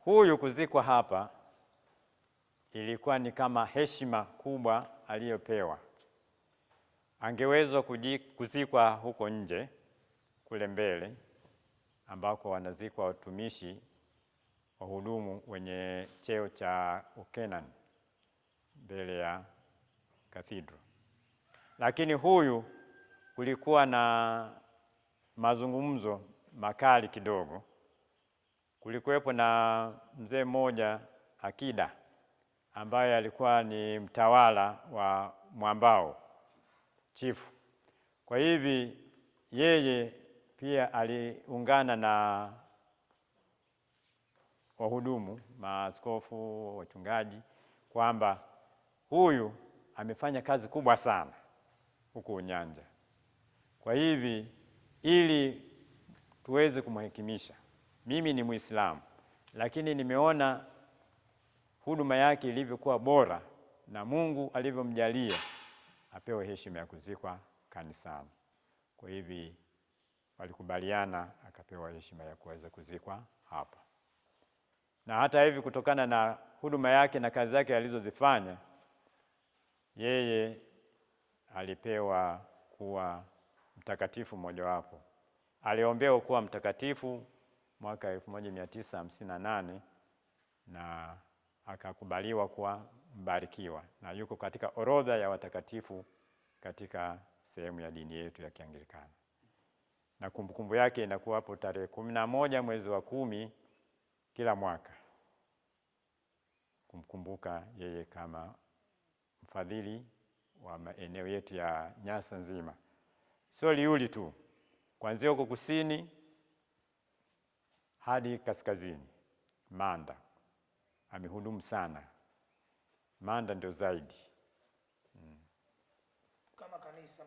Huyu kuzikwa hapa ilikuwa ni kama heshima kubwa aliyopewa. Angeweza kuzikwa huko nje kule mbele ambako wanazikwa watumishi wahudumu wenye cheo cha ukenan mbele ya cathedral. Lakini huyu kulikuwa na mazungumzo makali kidogo. Kulikuwepo na mzee mmoja Akida ambaye alikuwa ni mtawala wa mwambao, chifu. Kwa hivi yeye pia aliungana na wahudumu, maaskofu, wachungaji kwamba huyu amefanya kazi kubwa sana huko Unyanja. Kwa hivi ili tuweze kumhekimisha, mimi ni Muislamu, lakini nimeona huduma yake ilivyokuwa bora na Mungu alivyomjalia apewe heshima ya kuzikwa kanisani. Kwa hivi walikubaliana akapewa heshima ya kuweza kuzikwa hapa. Na hata hivi kutokana na huduma yake na kazi zake alizozifanya, yeye alipewa kuwa mtakatifu mmojawapo. Aliombewa kuwa mtakatifu mwaka 1958 na akakubaliwa kuwa mbarikiwa, na yuko katika orodha ya watakatifu katika sehemu ya dini yetu ya Kianglikana. Na kumbukumbu yake inakuwa hapo tarehe 11 mwezi wa 10 kila mwaka, kumkumbuka yeye kama mfadhili wa maeneo yetu ya Nyasa nzima. Sio Liuli tu, kuanzia huko kusini hadi kaskazini, Manda amehudumu sana. Manda ndio zaidi. Kama kanisa